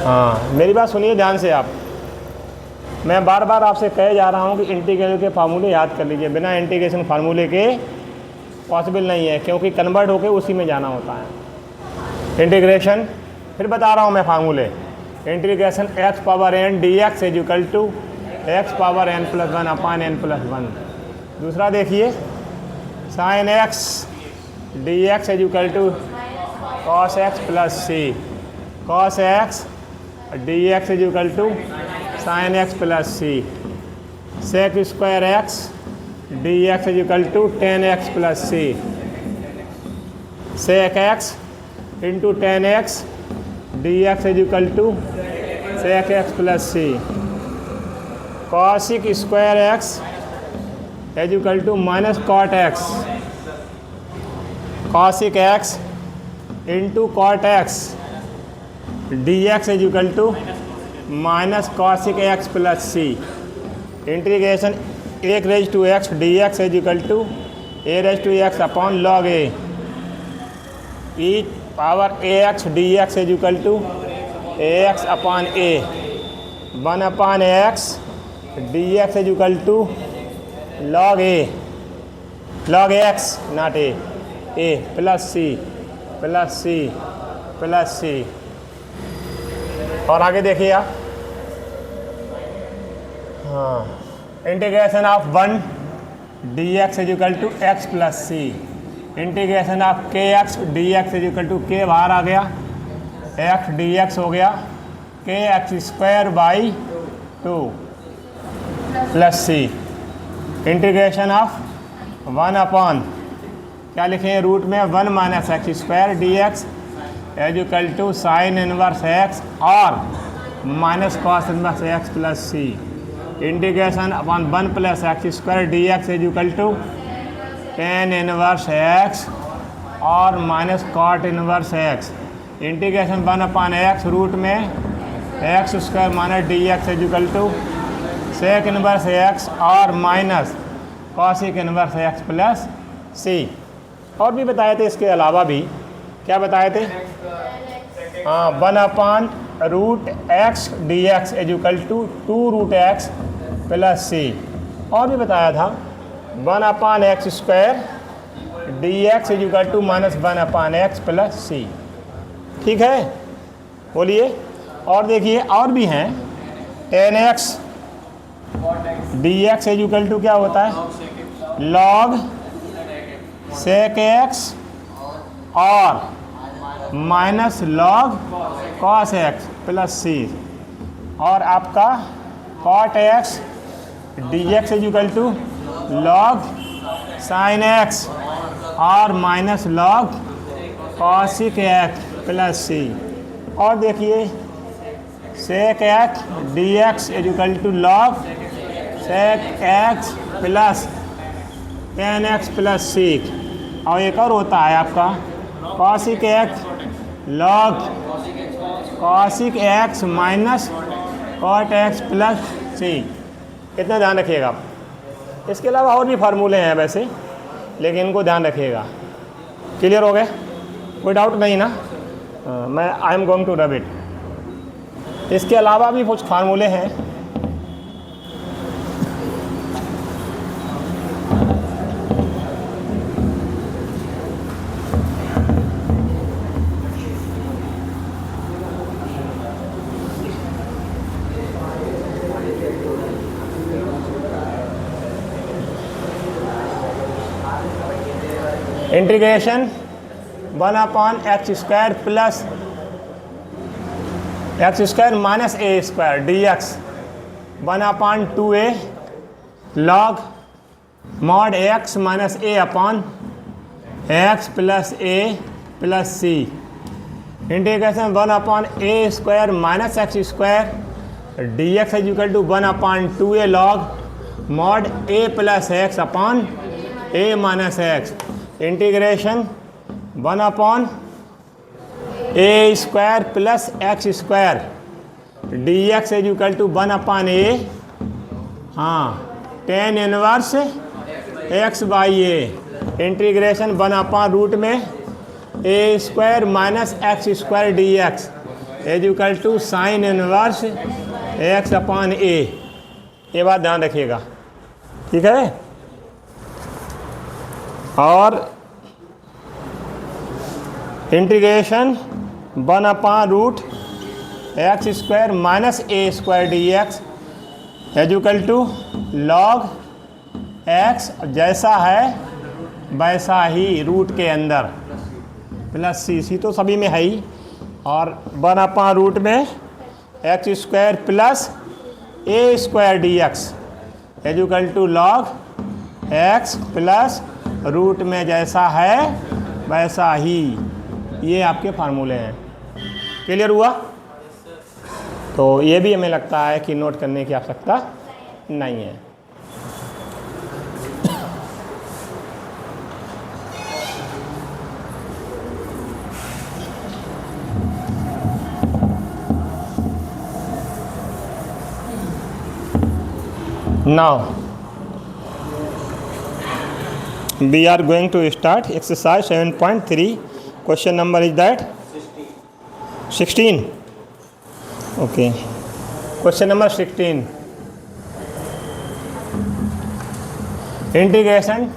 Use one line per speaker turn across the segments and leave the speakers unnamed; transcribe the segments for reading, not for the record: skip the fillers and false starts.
हाँ, मेरी बात सुनिए ध्यान से आप। मैं बार बार आपसे कहे जा रहा हूँ कि इंटीग्रल के फार्मूले याद कर लीजिए। बिना इंटीग्रेशन फार्मूले के पॉसिबल नहीं है, क्योंकि कन्वर्ट होके उसी में जाना होता है। इंटीग्रेशन फिर बता रहा हूँ मैं फार्मूले। Integration x power n d x is equal to x power n plus one upon n plus one. दूसरा देखिए, sine x d x is equal to cos x plus c. Cos x d x is equal to sine x plus c. Sec square x d x is equal to tan x plus c. Sec x into tan x d x is equal to sec x plus c. Cosec square x is equal to minus cot x. Cosec x into cot x d x is equal to minus cosec x plus c. Integration एक raise to x d x is equal to a raise to x upon log a e power a x d x is equal to a x upon a. One upon x d x is equal to log a, log x not A plus c plus c plus c. और आगे देखिए आप, हाँ, integration of one d x is equal to x plus c. Integration of k x d x is equal to k बाहर आ गया, x d x हो गया k x square by two plus c. Integration of one upon क्या लिखें root में one minus x square d x is equal to sine inverse x और minus cos inverse x plus c. Integration upon one plus x square d x is equal to tan inverse x और minus cot inverse x. Integration one upon x root में x square minus d x is equal to sec inverse x और minus cosec inverse x plus c. और भी बताए थे इसके अलावा भी, क्या बताए थे? हाँ, one upon root x d x is equal to two root x plus c. और भी बताया था one upon x square d x is equal to minus one upon x plus c. ठीक है, बोलिए। और देखिए और भी हैं, tan x d x is equal to क्या होता है लॉग सेक एक्स और minus log cos x plus c. और आपका cot x d x is equal to log sine x और minus log cosec x plus c. और देखिए sec x d x is equal to log sec x plus tan x plus c. और एक और होता है आपका cosec x log cosec x minus cot x plus c. इतना ध्यान रखिएगा आप। इसके अलावा और भी फार्मूले हैं वैसे, लेकिन इनको ध्यान रखिएगा। क्लियर हो गए? कोई डाउट नहीं ना? मैं I am going to rub it. इसके अलावा भी कुछ फार्मूले हैं। Integration one upon x square plus x square minus a square d x one upon two a log mod x minus a upon x plus a plus c. Integration one upon a square minus x square d x is equal to one upon two a log mod a plus x upon a minus x. Integration one upon a square plus x square d x is equal to one upon a, हाँ, tan inverse x by a. Integration one upon root में a square minus x square d x is equal to sine inverse x upon a. ये बात ध्यान रखिएगा, ठीक है। और integration 1/√x² minus a² dx is equal to log x जैसा है वैसा ही रूट के अंदर प्लस सी तो सभी में है ही, और 1/√ में x² plus a² dx is equal to log x plus root में जैसा है वैसा ही। ये आपके फार्मूले हैं। क्लियर हुआ? तो ये भी हमें लगता है कि नोट करने की आवश्यकता नहीं है। Now we are going to start exercise 7.3. Question number is that 16. Okay. Question number 16. Integration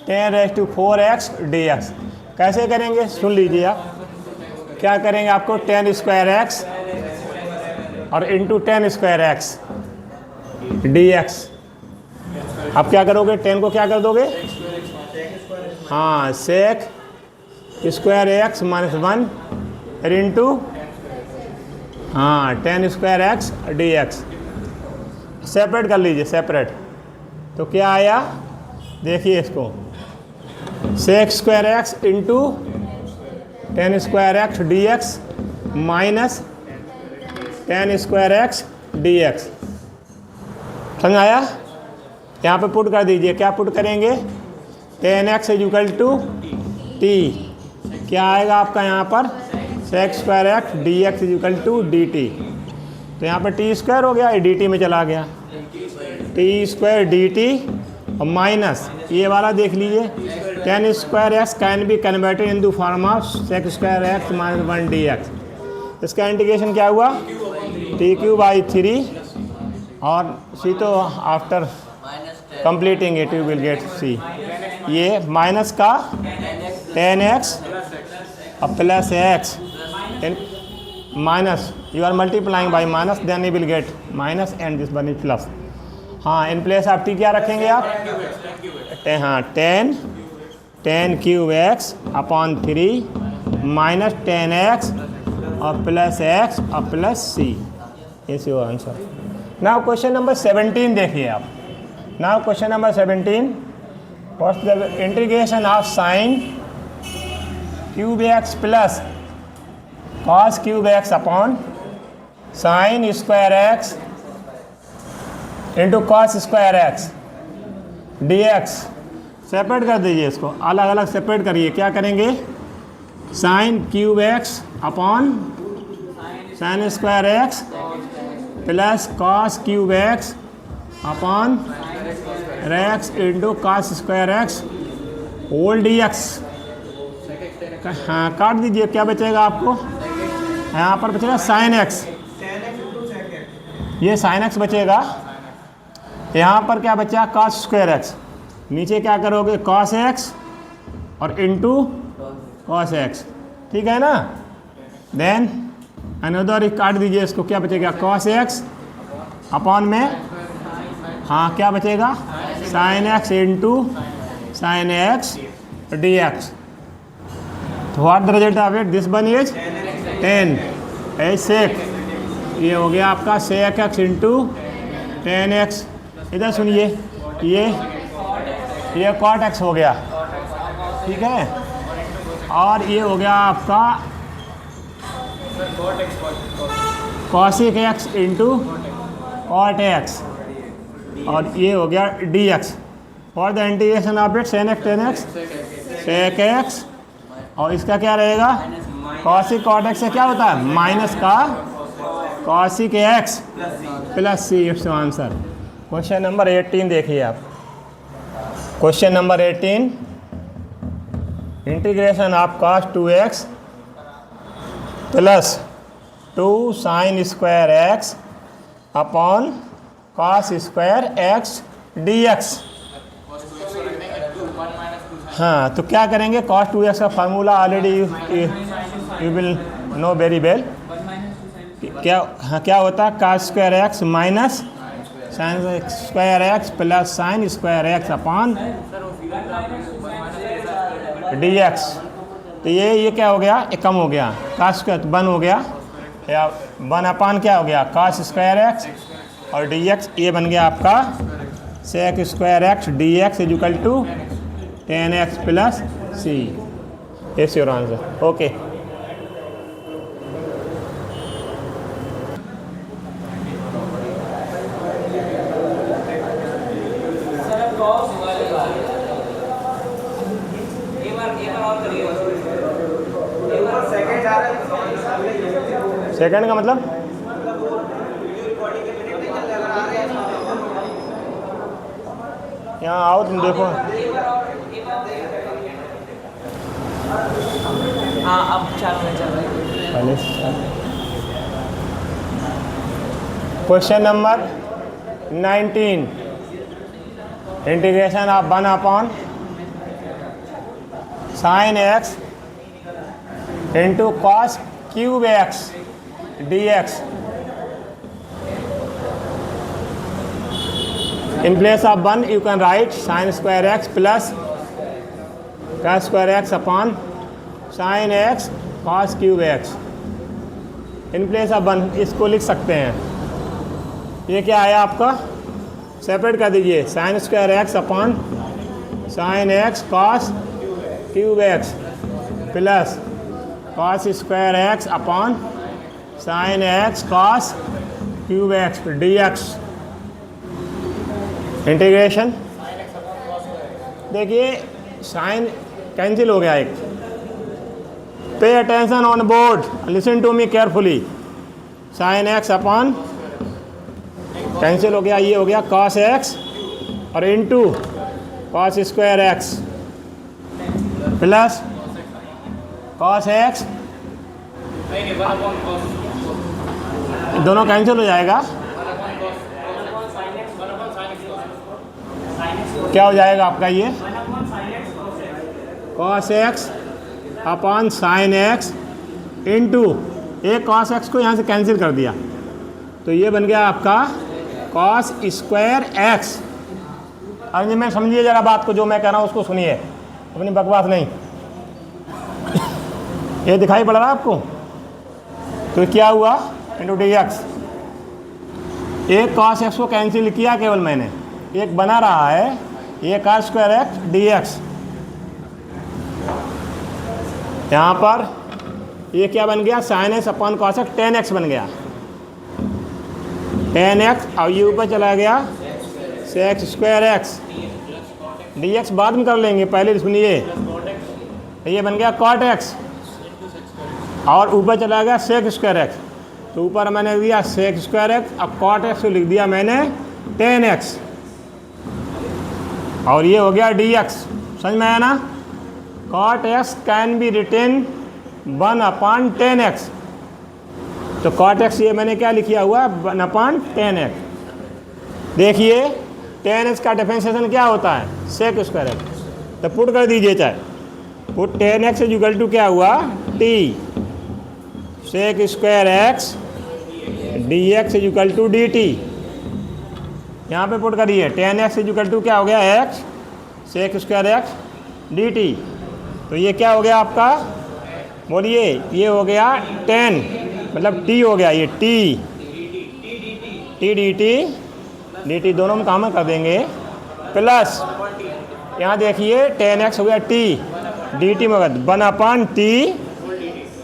10⁴x dx कैसे करेंगे? सुन लीजिए आप। क्या करेंगे? आपको 10² x और इंटू 10² x dx। आप क्या करोगे? 10 को क्या कर दोगे? हाँ, sec² x माइनस 1 इंटू हाँ 10² x dx। सेपरेट कर लीजिए, सेपरेट। तो क्या आया? देखिए इसको, sec² x into 10² x dx minus 10² x dx। समझ आया? यहाँ पे पुट कर दीजिए। क्या पुट करेंगे? 10x is equal to t। क्या आएगा आपका यहाँ पर? sec² x dx is equal to dt। तो यहाँ पर t² हो गया, ये dt में चला गया, t² dt और माइनस ये वाला देख लीजिए 10² x can be converted into form of sec² x minus 1 dx। इसका इंटीग्रेशन क्या हुआ? t³/3 और सी तो after completing it you will get c. ये माइनस का 10x और plus x minus you are multiplying by minus, then you will get minus and this one is plus. हाँ, in place आप T क्या रखेंगे आप? हाँ 10³ x अपॉन 3 माइनस 10x और प्लस x और plus c. Is your answer. Now question number 17 देखिए आप। Now question number 17, what's the integration of sin³ x plus cos³ x upon sin² x into cos² x dx। Separate कर दीजिए इसको, अलग अलग separate करिए। क्या करेंगे? sin³ x upon sin² x plus cos³ x upon x into cos² x whole dx। हाँ, काट दीजिए। क्या बचेगा आपको? यहाँ पर बचेगा sin x, ये sin x बचेगा। यहाँ पर क्या बचा? cos² x। नीचे क्या करोगे? cos x और इंटू cos x, ठीक है ना। देन अनदर काट दीजिए इसको। क्या बचेगा? cos x अपॉन में हाँ क्या बचेगा? sin x into sin x dx। तो what the result of it? This one is 10 ए सेक। ये हो गया आपका sec x इंटू 10x। इधर सुनिए, ये cot x हो गया, ठीक है। और ये हो गया आपका cosic x into cot x और ये हो गया dx। For the integration of it sin x 10x sec x और इसका क्या रहेगा? cosic cot x से क्या होता है? माइनस का cosic x plus c. It's answer. Question number 18 देखिए आप। Question number 18, integration of cos 2x plus 2 sine square x upon cos square x d x. हाँ, तो क्या करेंगे, cos 2x का formula already you will know very well. क्या, हाँ, क्या होता है, cos square x minus sine square x plus sine square x upon d x. तो ये क्या हो गया, ये कम हो गया, cos स्क्वायर 1 हो गया, या 1 अपॉन क्या हो गया, cos स्क्वायर एक्स और डी एक्स। ये बन गया आपका sec square x d x is equal to 10x plus c. Is your answer. Okay, second का मतलब यहाँ आओ, तुम देखो।
हाँ, अब 4 मिनट चल रहे हैं।
Question number 19, integration of 1 upon sine x into cos cube x d x. In place of 1 you can write sin square x plus cos square x upon sin x cos cube x। In place of 1 इसको लिख सकते हैं। ये क्या आया आपका, separate कर दीजिए, sin square x अपॉन sin x cos cube x प्लस cos square x अपॉन sin x cos cube x dx। Integration देखिए, साइन कैंसिल हो गया एक। Pay attention on board, listen to me carefully. Sine x upon cancel हो गया, ये हो गया कॉस एक्स और into cos square x plus cos x, दोनों कैंसिल हो जाएगा। क्या हो जाएगा आपका, ये cos x upon sine x into एक कॉस एक्स को यहाँ से कैंसिल कर दिया, तो ये बन गया आपका कॉस स्क्वायर एक्स। अरे मैं समझिए ज़रा बात को, जो मैं कह रहा हूँ उसको सुनिए, अपनी बकवास नहीं। ये दिखाई पड़ रहा है आपको, तो क्या हुआ, इंटू डी एक्स। एक कॉस एक्स को कैंसिल किया केवल मैंने, एक बना रहा है ये cos square x d x. यहाँ पर ये क्या बन गया, sign x upon cos x 10x बन गया, 10x, और ये ऊपर चला गया sec square x d x, बाद में कर लेंगे, पहले सुनिए। ये बन गया cot x और ऊपर चला गया sec स्क्वायर एक्स, तो ऊपर मैंने दिया sec स्क्वायर एक्स, अब cot x को लिख दिया मैंने 10x, और ये हो गया dx। समझ में आया ना, cot x can be written 1 upon 10x, तो cot x ये मैंने क्या लिखा हुआ, 1 अपॉन 10x। देखिए 10x का डिफरेंशिएशन क्या होता है, sec स्क्वायर एक्स, तो पुट कर दीजिए, चाहे put 10x is equal to क्या हुआ, t sec square x dx is equal to dt। यहाँ पे पुट करिए 10x इज इक्वल टू क्या हो गया, x sec square x dt। तो ये क्या हो गया आपका, बोलिए, ये हो गया 10, मतलब t हो गया, ये t dt दोनों में कॉमन कर देंगे, प्लस यहाँ देखिए 10x हो गया t dt में 1 अपॉन t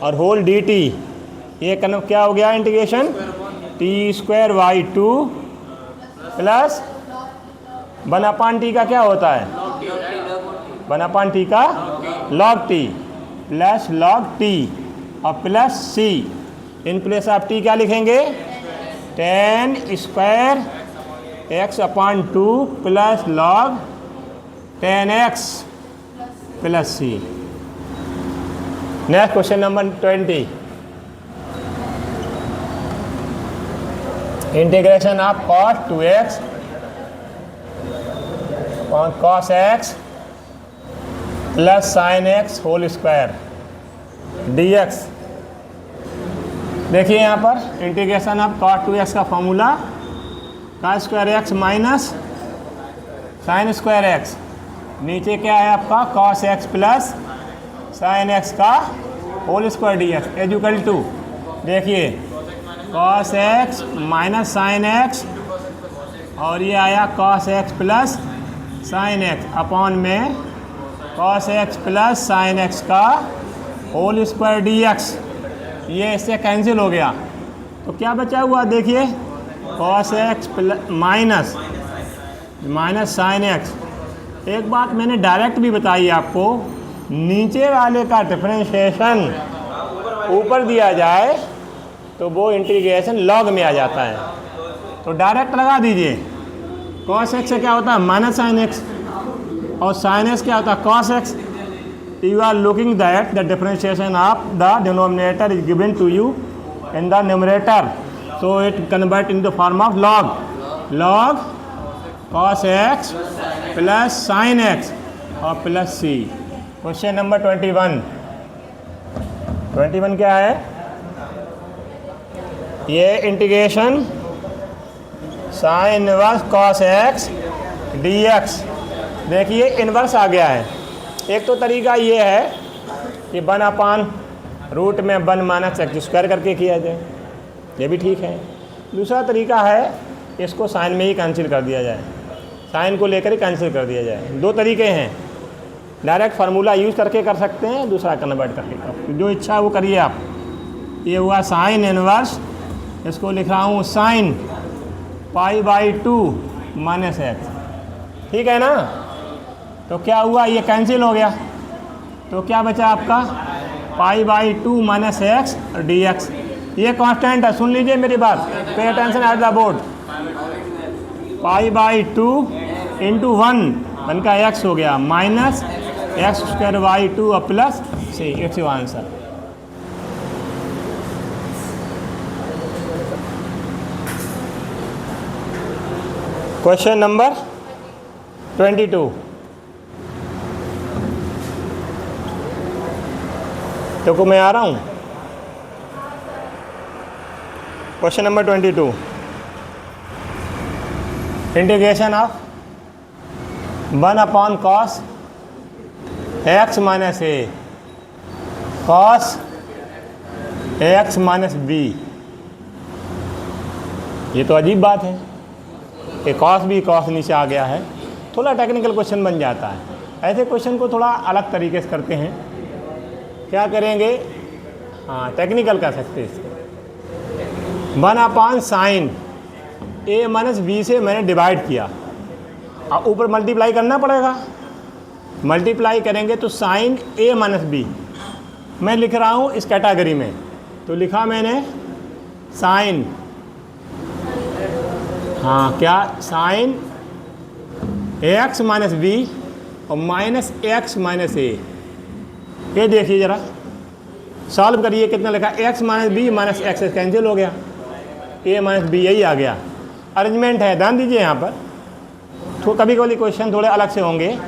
और होल dt। ये क्या हो गया, integration t²/2 plus 1 upon t का क्या होता है, 1 अपॉन टी का log t plus log t और plus c। In place of t क्या लिखेंगे, 10 square x upon 2 plus log 10x plus c। Next question number 20, integration of cos 2x और cos x plus sin x whole square dx। देखिए यहाँ पर integration of cos 2x का formula cos square x minus sin square x, नीचे क्या है आपका cos x plus sin x का whole square dx equal to, देखिए cos x minus sin x और ये आया cos x plus sin x upon में cos x plus sin x का होल स्क्वायर dx। ये इससे कैंसिल हो गया तो क्या बचा हुआ, देखिए cos x plus minus sin x। एक बात मैंने डायरेक्ट भी बताई आपको, नीचे वाले का डिफरेंशिएशन ऊपर दिया जाए तो वो इंटीग्रेशन लॉग में आ जाता है, तो डायरेक्ट लगा दीजिए। cos x से क्या होता है माइनस sin x और sin x क्या होता है cos x। You are looking that the differentiation of the denominator is given to you in the numerator, so it convert in the form of log cos x plus sin x और plus c। Question number 21 क्या है, ये integration sine inverse cos x dx। देखिए inverse आ गया है। एक तो तरीका ये है कि 1/रूट में 1 माइनस एक्स स्क्वायर करके किया जाए, ये भी ठीक है। दूसरा तरीका है इसको साइन में ही कैंसिल कर दिया जाए, साइन को लेकर ही कैंसिल कर दिया जाए। दो तरीके हैं, डायरेक्ट फार्मूला यूज़ करके कर सकते हैं, दूसरा कन्वर्ट करके, जो इच्छा है वो करिए आप। ये हुआ साइन इनवर्स, इसको लिख रहा हूँ साइन π/2 माइनस एक्स, ठीक है ना। तो क्या हुआ, ये कैंसिल हो गया, तो क्या बचा आपका π/2 माइनस एक्स dx। ये कांस्टेंट है, सुन लीजिए मेरी बात, pay attention at the board. π/2 into 1 का x हो गया माइनस x² और plus c। It's your answer. Question number 22, देखो मैं आ रहा हूँ। Question number 22, integration of 1/cos x minus a cos x minus b। ये तो अजीब बात है कि cos भी cos नीचे आ गया है, थोड़ा टेक्निकल क्वेश्चन बन जाता है। ऐसे क्वेश्चन को थोड़ा अलग तरीके से करते हैं, क्या करेंगे, हाँ टेक्निकल कर सकते हैं इसको। 1/sin a माइनस b से मैंने डिवाइड किया, अब ऊपर मल्टीप्लाई करना पड़ेगा। मल्टीप्लाई करेंगे तो साइन a माइनस b मैं लिख रहा हूँ इस कैटेगरी में, तो लिखा मैंने साइन, हाँ क्या, साइन x माइनस b और माइनस x माइनस a। ये देखिए ज़रा, सॉल्व करिए, कितना लिखा, x minus b minus x cancel हो गया, a माइनस b यही आ गया। अरेंजमेंट है, ध्यान दीजिए यहाँ पर, तो कभी कभी क्वेश्चन थोड़े अलग से होंगे।